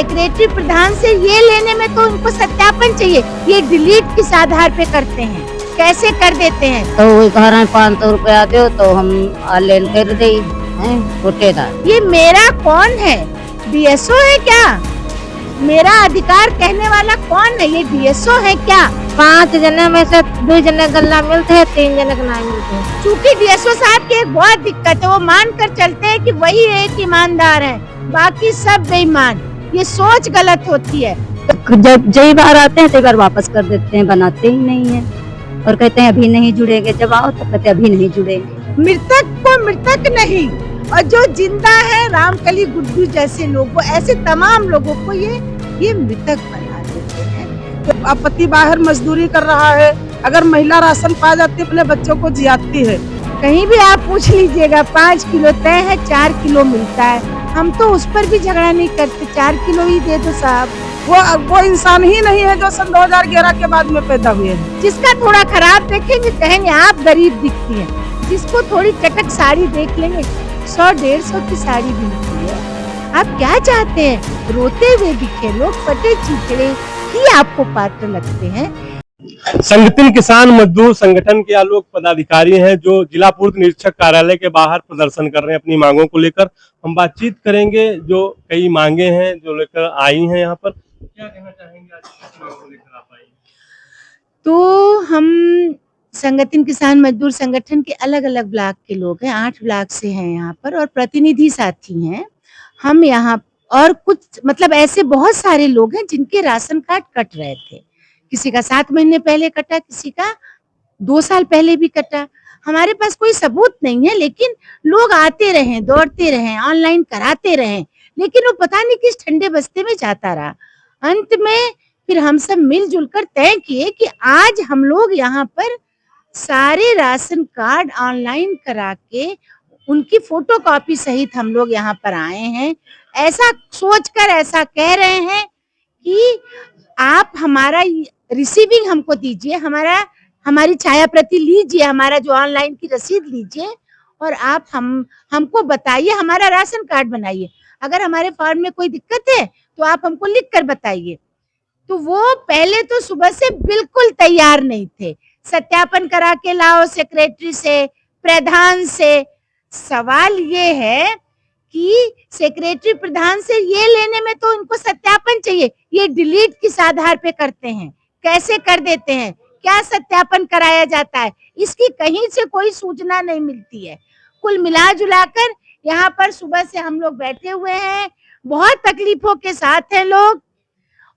Secretary प्रधान से ये लेने में तो उनको सत्यापन चाहिए। ये डिलीट किस आधार पे करते हैं, कैसे कर देते हैं? तो वो कह रहे हैं 500 रुपया दो तो हम लेन कर दे कोटेदार। ये मेरा कौन है? डीएसओ है क्या? मेरा अधिकार कहने वाला कौन है? ये डीएसओ है क्या? 5 जने में से 2 जने गल्ला मिलते हैं, 3 जने को नहीं मिलते हैं। चूँकि डीएसओ साहब की एक बहुत दिक्कत है, वो मान कर चलते हैं कि वही एक ईमानदार है, बाकी सब बेईमान। ये सोच गलत होती है। जब जई बार आते हैं तो बार वापस कर देते हैं, बनाते ही नहीं है और कहते हैं अभी नहीं जुड़ेंगे। जब आओ तो कहते हैं अभी नहीं जुड़ेंगे। मृतक को मृतक नहीं, और जो जिंदा है रामकली गुड्डू जैसे लोगों, ऐसे तमाम लोगों को ये मृतक बना देते हैं। तो अब पति बाहर मजदूरी कर रहा है, अगर महिला राशन पा जाती है अपने बच्चों को जियाती है। कहीं भी आप पूछ लीजिएगा 5 किलो तय है, 4 किलो मिलता है। हम तो उस पर भी झगड़ा नहीं करते, 4 किलो ही दे दो साहब। वो इंसान ही नहीं है जो सन 2011 के बाद में पैदा हुए हैं। जिसका थोड़ा खराब देखेंगे कहेंगे आप गरीब दिखती हैं, जिसको थोड़ी चटक साड़ी देख लेंगे 100-150 की साड़ी मिलती है। आप क्या चाहते हैं? रोते हुए दिखे लोग, फटे चिथड़े ही आपको पात्र लगते हैं। संगठन किसान मजदूर संगठन के लोग पदाधिकारी हैं जो जिला पूर्व निरीक्षक कार्यालय के बाहर प्रदर्शन कर रहे हैं अपनी मांगों को लेकर। हम बातचीत करेंगे, जो कई मांगे हैं जो लेकर आई हैं यहाँ पर। क्या कहना चाहेंगे आज किस मांग को लेकर आप आई? तो हम संगठन किसान मजदूर संगठन के अलग अलग ब्लॉक के लोग हैं, 8 ब्लॉक से हैं यहाँ पर, और प्रतिनिधि साथी हैं हम यहाँ। और कुछ मतलब ऐसे बहुत सारे लोग हैं जिनके राशन कार्ड कट रहे थे। किसी का 7 महीने पहले कटा, किसी का 2 साल पहले भी कटा। हमारे पास कोई सबूत नहीं है, लेकिन लोग आते रहे, दौड़ते रहे, ऑनलाइन कराते रहे, लेकिन वो पता नहीं किस ठंडे बस्ते में जाता रहा। अंत में फिर हम सब मिलजुल कर तय किए कि आज हम लोग यहाँ पर सारे राशन कार्ड ऑनलाइन करा के उनकी फोटोकॉपी सहित हम लोग यहाँ पर आए हैं। ऐसा सोचकर ऐसा कह रहे हैं कि आप हमारा रिसीविंग हमको दीजिए, हमारी छाया प्रति लीजिए, हमारा जो ऑनलाइन की रसीद लीजिए, और आप हमको बताइए, हमारा राशन कार्ड बनाइए। अगर हमारे फॉर्म में कोई दिक्कत है तो आप हमको लिख कर बताइए। तो वो पहले तो सुबह से बिल्कुल तैयार नहीं थे। सत्यापन करा के लाओ सेक्रेटरी से, प्रधान से। सवाल ये है कि सेक्रेटरी प्रधान से ये लेने में तो उनको सत्यापन चाहिए। ये डिलीट किस आधार पे करते हैं, कैसे कर देते हैं, क्या सत्यापन कराया जाता है, इसकी कहीं से कोई सूचना नहीं मिलती है। कुल मिला जुलाकर यहाँ पर सुबह से हम लोग बैठे हुए हैं, बहुत तकलीफों के साथ हैं लोग।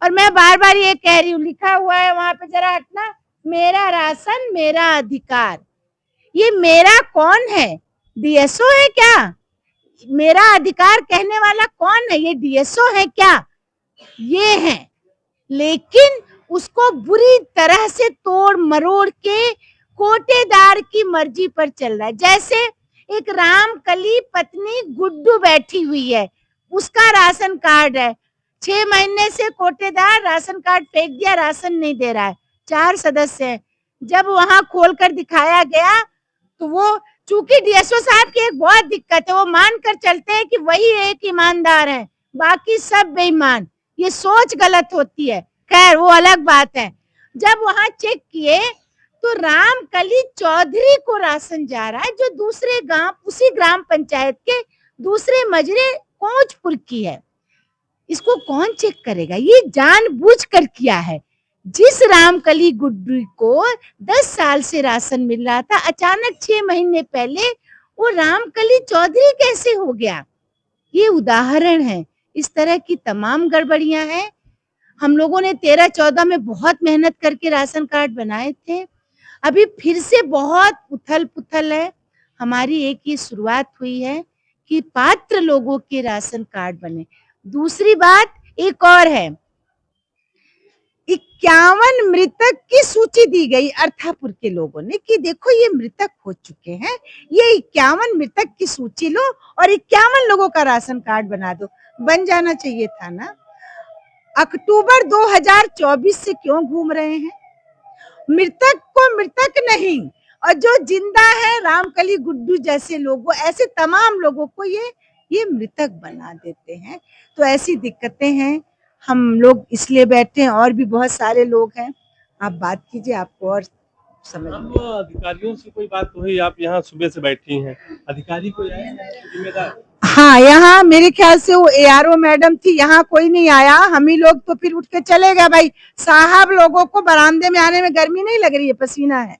और मैं बार बार ये कह रही हूँ, लिखा हुआ है वहां पे, जरा हटना, मेरा राशन मेरा अधिकार। ये मेरा कौन है? डीएसओ है क्या? मेरा अधिकार कहने वाला कौन है? ये डीएसओ है क्या? ये है, लेकिन उसको बुरी तरह से तोड़ मरोड़ के कोटेदार की मर्जी पर चल रहा है। जैसे एक रामकली पत्नी गुड्डू बैठी हुई है, उसका राशन कार्ड है, 6 महीने से कोटेदार राशन कार्ड फेंक दिया, राशन नहीं दे रहा है। 4 सदस्य हैं। जब वहां खोलकर दिखाया गया तो वो, चूंकि डीएसओ साहब की एक बहुत दिक्कत है, वो मान कर चलते हैं कि वही एक ईमानदार है, बाकी सब बेईमान। ये सोच गलत होती है, खैर वो अलग बात है। जब वहां चेक किए तो रामकली चौधरी को राशन जा रहा है, जो दूसरे गांव, उसी ग्राम पंचायत के दूसरे मजरे कोंचपुर की है। इसको कौन चेक करेगा? ये जानबूझकर किया है। जिस रामकली गुड्डू को 10 साल से राशन मिल रहा था, अचानक 6 महीने पहले वो रामकली चौधरी कैसे हो गया? ये उदाहरण है। इस तरह की तमाम गड़बड़ियां हैं। हम लोगों ने 13-14 में बहुत मेहनत करके राशन कार्ड बनाए थे। अभी फिर से बहुत उथल पुथल है। हमारी एक ही शुरुआत हुई है कि पात्र लोगों के राशन कार्ड बने। दूसरी बात एक और है, 51 मृतक की सूची दी गई अर्थापुर के लोगों ने कि देखो ये मृतक हो चुके हैं, ये 51 मृतक की सूची लो और 51 लोगों का राशन कार्ड बना दो। बन जाना चाहिए था ना। अक्टूबर 2024 से क्यों घूम रहे हैं? मृतक को मृतक नहीं, और जो जिंदा है रामकली गुड्डू जैसे लोगों, ऐसे तमाम लोगों को ये मृतक बना देते हैं। तो ऐसी दिक्कतें हैं। हम लोग इसलिए बैठे हैं, और भी बहुत सारे लोग हैं। आप बात कीजिए, आपको और समझ अब में। अधिकारियों से कोई बात हुई? आप यहाँ सुबह से बैठी हैं, अधिकारी कोई आए हैं जिम्मेदार? हाँ, यहाँ मेरे ख्याल से वो एआरओ मैडम थी, यहाँ कोई नहीं आया। हम ही लोग तो फिर उठ के चले गए भाई साहब, लोगों को बरामदे में आने में गर्मी नहीं लग रही है, पसीना है।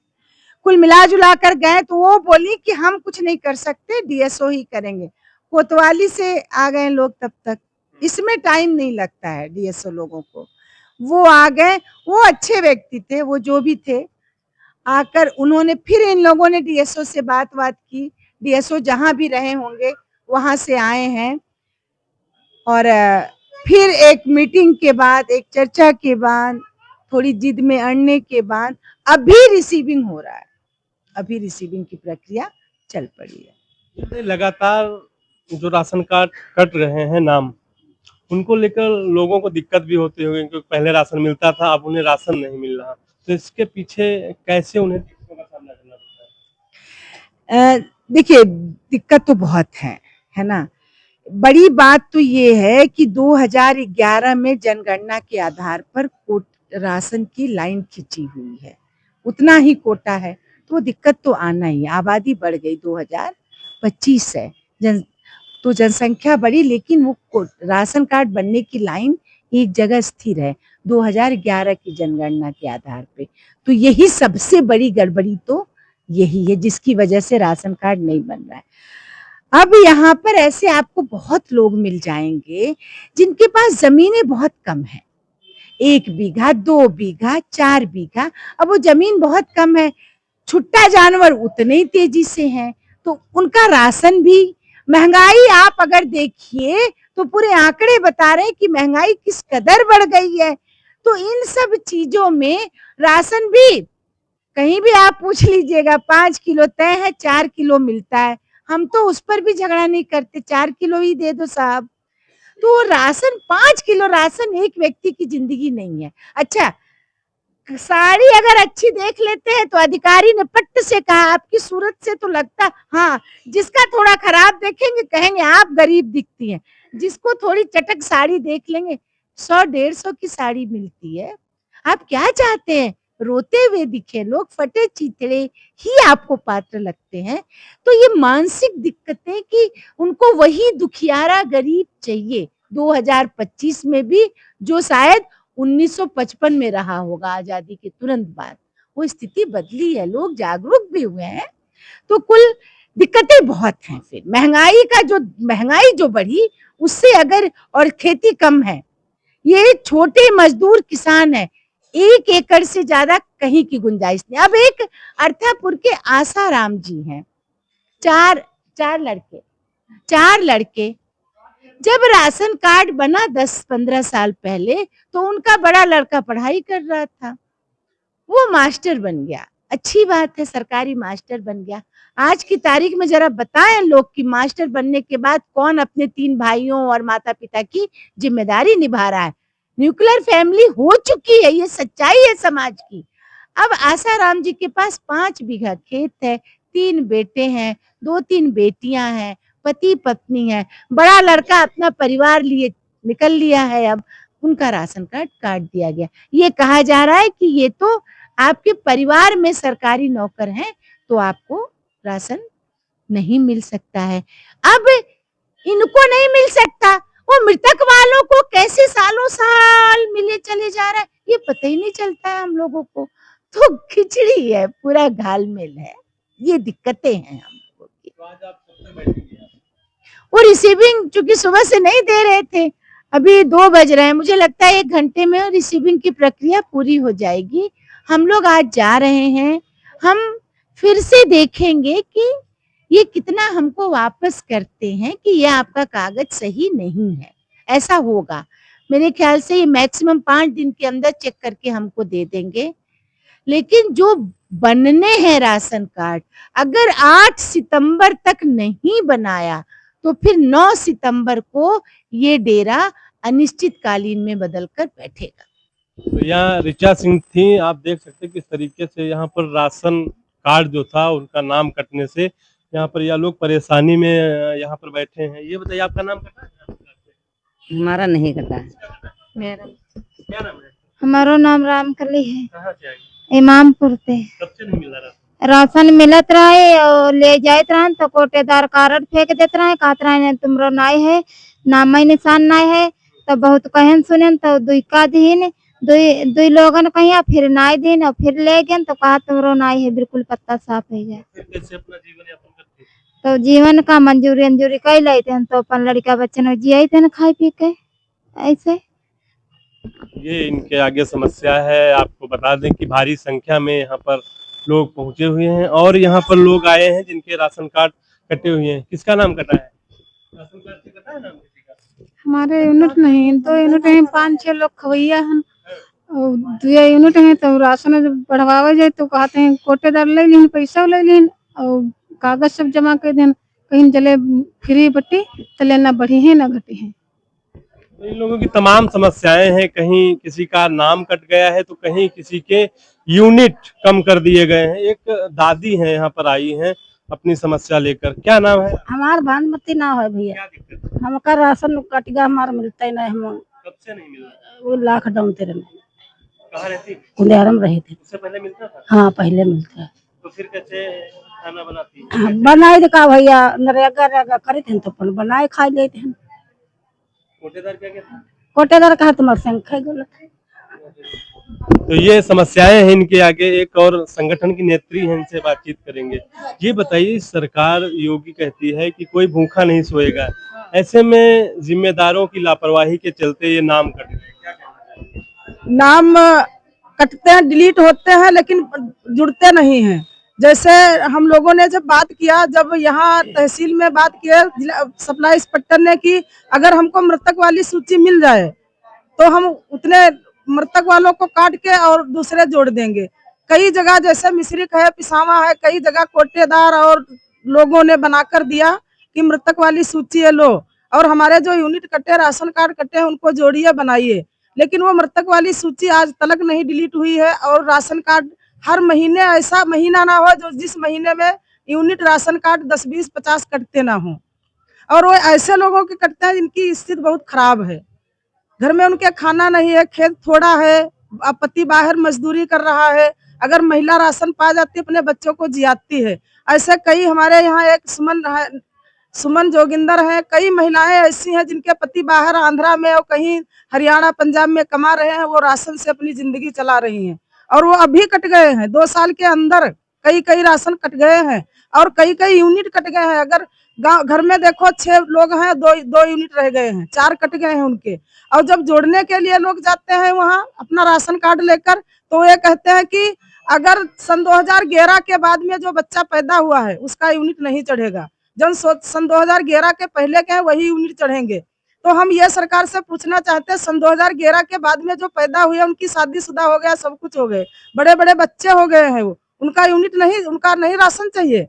कुल मिला जुला कर गए तो वो बोली कि हम कुछ नहीं कर सकते, डीएसओ ही करेंगे। कोतवाली से आ गए लोग तब तक, इसमें टाइम नहीं लगता है डीएसओ लोगों को। वो आ गए, वो अच्छे व्यक्ति थे, वो जो भी थे, आकर उन्होंने फिर इन लोगों ने डीएसओ से बात की। डीएसओ जहां भी रहे होंगे वहां से आए हैं, और फिर एक मीटिंग के बाद, एक चर्चा के बाद, थोड़ी जिद में अड़ने के बाद अभी रिसीविंग हो रहा है, अभी रिसीविंग की प्रक्रिया चल पड़ी है। लगातार जो राशन कार्ड कट रहे हैं नाम, उनको लेकर लोगों को दिक्कत भी होती होगी, क्योंकि पहले राशन मिलता था, अब उन्हें राशन नहीं मिल रहा, तो इसके पीछे कैसे उन्हें दिक्कतों का सामना करना पड़ता है? देखिए, दिक्कत तो बहुत है ना। बड़ी बात तो ये है कि 2011 में जनगणना के आधार पर राशन की लाइन खींची हुई है, उतना ही कोटा है, तो दिक्कत तो आना ही है। आबादी बढ़ गई, 2025 है, तो जनसंख्या बढ़ी, लेकिन वो राशन कार्ड बनने की लाइन एक जगह स्थिर है 2011 की जनगणना के आधार पे। तो यही सबसे बड़ी गड़बड़ी तो यही है, जिसकी वजह से राशन कार्ड नहीं बन रहा है। अब यहाँ पर ऐसे आपको बहुत लोग मिल जाएंगे जिनके पास जमीनें बहुत कम है, 1 बीघा, 2 बीघा, 4 बीघा। अब वो जमीन बहुत कम है, छुट्टा जानवर उतने ही तेजी से हैं, तो उनका राशन भी, महंगाई आप अगर देखिए तो पूरे आंकड़े बता रहे हैं कि महंगाई किस कदर बढ़ गई है। तो इन सब चीजों में राशन भी, कहीं भी आप पूछ लीजिएगा, 5 किलो तय है, 4 किलो मिलता है। हम तो उस पर भी झगड़ा नहीं करते, 4 किलो ही दे दो साहब। तो राशन, 5 किलो राशन एक व्यक्ति की जिंदगी नहीं है। अच्छा, साड़ी अगर अच्छी देख लेते हैं तो अधिकारी ने पट्ट से कहा, आपकी सूरत से तो लगता, हाँ, जिसका थोड़ा खराब देखेंगे कहेंगे आप गरीब दिखती हैं, जिसको थोड़ी चटक साड़ी देख लेंगे, 100-150 की साड़ी मिलती है। आप क्या चाहते हैं, रोते हुए दिखे लोग, फटे चिथड़े ही आपको पात्र लगते हैं। तो ये मानसिक दिक्कतें कि उनको वही दुखियारा गरीब चाहिए 2025 में भी, जो शायद 1955 में रहा होगा आजादी के तुरंत बाद। वो स्थिति बदली है, लोग जागरूक भी हुए हैं। तो कुल दिक्कतें बहुत हैं। फिर महंगाई जो बढ़ी उससे, अगर, और खेती कम है, ये छोटे मजदूर किसान है, 1 एकड़ से ज्यादा कहीं की गुंजाइश नहीं। अब एक अर्थापुर के आसाराम जी हैं, चार लड़के, जब राशन कार्ड बना 10-15 साल पहले, तो उनका बड़ा लड़का पढ़ाई कर रहा था, वो मास्टर बन गया, अच्छी बात है, सरकारी मास्टर बन गया। आज की तारीख में जरा बताएं लोग कि मास्टर बनने के बाद कौन अपने 3 भाइयों और माता पिता की जिम्मेदारी निभा रहा है। न्यूक्लियर फैमिली हो चुकी है, ये सच्चाई है समाज की। अब आसाराम जी के पास 5 बीघा खेत है, 3 बेटे हैं, 2-3 बेटियां हैं, पति पत्नी है, बड़ा लड़का अपना परिवार लिए निकल लिया है। अब उनका राशन कार्ड काट दिया गया। ये कहा जा रहा है कि ये तो आपके परिवार में सरकारी नौकर हैं, तो आपको राशन नहीं मिल सकता है। अब इनको नहीं मिल सकता, वो मृतक वालों को कैसे सालों साल मिले चले जा रहा है, ये पता ही नहीं चलता है हम लोगों को। तो खिचड़ी है, पूरा घालमेल है, ये दिक्कतें हैं हम लोगों की। तो आज आप सबसे बैठेंगे? वो रिसीविंग चूंकि सुबह से नहीं दे रहे थे, अभी 2 बज रहे हैं, मुझे लगता है 1 घंटे में रिसीविंग की प्रक्रिया पूरी हो जाएगी। हम लोग आज जा रहे हैं, हम फिर से देखेंगे कि ये कितना हमको वापस करते हैं कि ये आपका कागज सही नहीं है। ऐसा होगा मेरे ख्याल से, ये मैक्सिमम 5 दिन के अंदर चेक करके हमको दे देंगे। लेकिन जो बनने हैं राशन कार्ड, अगर 8 सितंबर तक नहीं बनाया तो फिर 9 सितंबर को ये डेरा अनिश्चितकालीन में बदलकर बैठेगा। तो यहाँ ऋचा सिंह थी, आप देख सकते हैं किस तरीके से यहाँ पर राशन कार्ड जो था उनका नाम कटने से यहाँ पर यह लोग परेशानी में यहाँ पर बैठे हैं। ये बताइए, आपका नाम कटा है? हमारा नहीं कटा है। मेरा क्या नाम है? हमारो नाम रामकली है, कहाँ से आई? इमामपुर से। कब से नहीं मिल रहा? राशन मिलत रहे और ले जात रहन तो कोटेदार कार्ड फेंक देत रहे, कहत रहे तुमरो नाय है, नाम निशान नाय है। तो बहुत कहन सुनन तो दुई का दीन दुई दुई लोगन कहिया फिर नाय दीन और फिर ले गए तो कहा तुमरो नाय है, बिल्कुल पत्ता साफ हो गया। फिर कैसे अपना जीवन यापन करते हैं? तो जीवन का मंजूरी अंजूरी कर लेते हैं तो अपन लड़का बच्चन जिये थे खाए पी के ऐसे। ये इनके आगे समस्या है। आपको बता दें कि भारी संख्या में यहाँ पर लोग पहुंचे हुए हैं और यहाँ पर लोग आए हैं जिनके राशन कार्ड कटे हुए हैं। किसका नाम कटा है? राशन कार्ड से कटा है नाम किसी का? हमारे यूनिट नहीं, 2 यूनिट हैं, 5-6 लोग खवैया हैं और 2 यूनिट हैं। तो राशन जब बढ़वावे जाए तो कहते हैं कोटेदार ले लीन, पैसा ले लीन और कागज सब जमा कर देन, कहीं जले फ्री बटी तो लेना बढ़ी है ना घटी है। तो इन लोगों की तमाम समस्याएं हैं। कहीं किसी का नाम कट गया है तो कहीं किसी के यूनिट कम कर दिए गए हैं। एक दादी हैं यहाँ पर आई हैं अपनी समस्या लेकर। क्या नाम है? हमार भानुमती ना है भैया, क्या दिक्कत है? हमका राशन कट गया, हमारा मिलता ही नहीं। हम कब से नहीं मिल रहा? वो लॉकडाउन तेरे में कहाँ रहती? कुंडियारम रहे थे। उससे पहले मिलता था? हाँ पहले मिलता है। तो फिर कैसे खाना बनाती है? बनाए का भैया, नरेगा करे थे तो अपन बनाए खा लेते हैं। कोटेदार क्या कहता है? कोटेदार कहा तुम्हारे संग खाई गलत है। तो ये समस्याएं हैं इनके आगे। एक और संगठन की नेत्री हैं, इनसे बातचीत करेंगे। ये बताइए, सरकार योगी कहती है कि कोई भूखा नहीं सोएगा, ऐसे में जिम्मेदारों की लापरवाही के चलते ये नाम कट गए, क्या कहना चाहिए? नाम कटते हैं, डिलीट होते हैं, लेकिन जुड़ते नहीं हैं। जैसे हम लोगों ने जब बात किया, जब यहाँ तहसील में बात किया सप्लाई इंस्पेक्टर ने कि अगर हमको मृतक वाली सूची मिल जाए तो हम उतने मृतक वालों को काट के और दूसरे जोड़ देंगे। कई जगह जैसे मिश्रिक है, पिसावा है, कई जगह कोटेदार और लोगों ने बनाकर दिया कि मृतक वाली सूची है लो, और हमारे जो यूनिट कटे, राशन कार्ड कटे हैं उनको जोड़िए बनाइए। लेकिन वो मृतक वाली सूची आज तक नहीं डिलीट हुई है। और राशन कार्ड हर महीने, ऐसा महीना ना हो जो जिस महीने में यूनिट राशन कार्ड 10, 20, 50 कटते ना हो। और वो ऐसे लोगों के कटते हैं जिनकी स्थिति बहुत खराब है, घर में उनके खाना नहीं है, खेत थोड़ा है, पति बाहर मजदूरी कर रहा है। अगर महिला राशन पा जाती है अपने बच्चों को जियाती है। ऐसे कई हमारे यहाँ एक सुमन जोगिंदर है, कई महिलाएं ऐसी हैं जिनके पति बाहर आंध्रा में और कहीं हरियाणा पंजाब में कमा रहे हैं, वो राशन से अपनी जिंदगी चला रही हैं। और वो अभी कट गए हैं, 2 साल के अंदर कई राशन कट गए हैं और कई यूनिट कट गए हैं। अगर गाँव घर में देखो 6 लोग हैं, 2 यूनिट रह गए हैं, 4 कट गए हैं उनके। और जब जोड़ने के लिए लोग जाते हैं वहाँ अपना राशन कार्ड लेकर, तो ये कहते हैं कि अगर सन 2011 के बाद में जो बच्चा पैदा हुआ है उसका यूनिट नहीं चढ़ेगा, जब सन 2011 के पहले के हैं वही यूनिट चढ़ेंगे। तो हम ये सरकार से पूछना चाहते हैं, सन 2011 के बाद में जो पैदा हुए उनकी शादीशुदा हो गया, सब कुछ हो गए, बड़े बड़े बच्चे हो गए हैं, वो उनका यूनिट नहीं, उनका नहीं राशन चाहिए।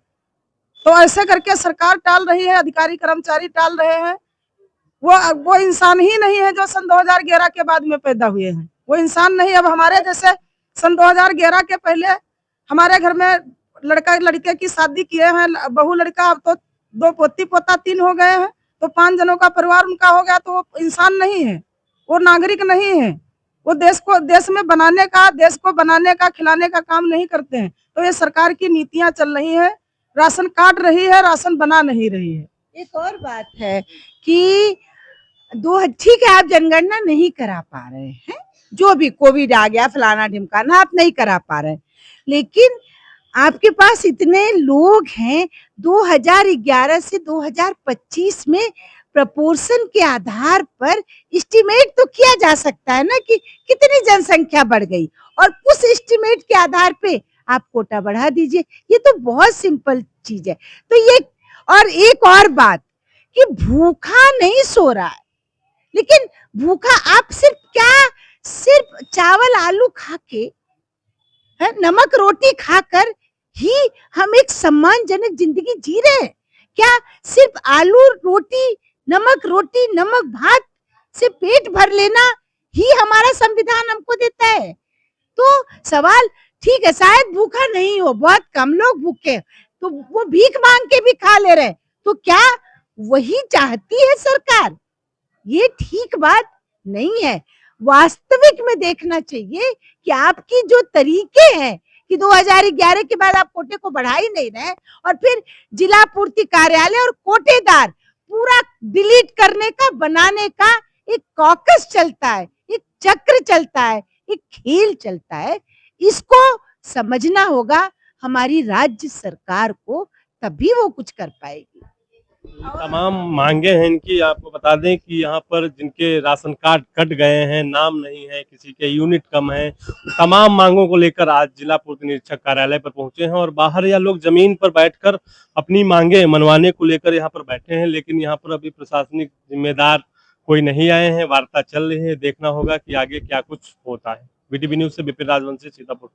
तो ऐसे करके सरकार टाल रही है, अधिकारी कर्मचारी टाल रहे हैं। वो इंसान ही नहीं है जो सन 2011 के बाद में पैदा हुए हैं, वो इंसान नहीं। अब हमारे जैसे सन 2011 के पहले हमारे घर में लड़का लड़के की शादी किए हैं, बहू लड़का, अब तो 2 पोती पोता 3 हो गए हैं, तो 5 जनों का परिवार उनका हो गया। तो वो इंसान नहीं है, वो नागरिक नहीं है, वो देश में बनाने का, देश को बनाने का, खिलाने का काम नहीं करते हैं। तो ये सरकार की नीतियां चल रही है, राशन काट रही है, राशन बना नहीं रही है। एक और बात है कि ठीक है, आप जनगणना नहीं करा पा रहे हैं, जो भी कोविड आ गया फलाना ढिमकाना, आप नहीं करा पा रहे हैं, लेकिन आपके पास इतने लोग हैं। 2011 से 2025 में प्रपोर्शन के आधार पर एस्टिमेट तो किया जा सकता है ना कि कितनी जनसंख्या बढ़ गई, और उस एस्टिमेट के आधार पे आप कोटा बढ़ा दीजिए। ये तो बहुत सिंपल चीज है। तो ये, और एक और बात कि भूखा नहीं सो रहा है, लेकिन भूखा आप सिर्फ चावल आलू खा के, नमक रोटी खाकर ही हम एक सम्मानजनक जिंदगी जी रहे हैं क्या? सिर्फ आलू रोटी, नमक भात से पेट भर लेना ही हमारा संविधान हमको देता है? तो सवाल, ठीक है शायद भूखा नहीं हो, बहुत कम लोग भूखे, तो वो भीख मांग के भी खा ले रहे, तो क्या वही चाहती है सरकार? ये ठीक बात नहीं है। वास्तविक में देखना चाहिए कि आपकी जो तरीके हैं कि 2011 के बाद आप कोटे को बढ़ा ही नहीं रहे और फिर जिला पूर्ति कार्यालय और कोटेदार पूरा डिलीट करने का, बनाने का एक कॉकस चलता है, एक चक्र चलता है, एक खेल चलता है। इसको समझना होगा हमारी राज्य सरकार को, तभी वो कुछ कर पाएगी। तमाम मांगे हैं इनकी। आपको बता दें कि यहाँ पर जिनके राशन कार्ड कट गए हैं, नाम नहीं है, किसी के यूनिट कम है, तमाम मांगों को लेकर आज जिला पूर्ति निरीक्षक कार्यालय पर पहुंचे हैं और बाहर या लोग जमीन पर बैठकर अपनी मांगे मनवाने को लेकर यहाँ पर बैठे हैं। लेकिन यहाँ पर अभी प्रशासनिक जिम्मेदार कोई नहीं आए हैं, वार्ता चल रही है, देखना होगा कि आगे क्या कुछ होता है। वीटीवी न्यूज से विपिन राजवंशी, सीतापुर।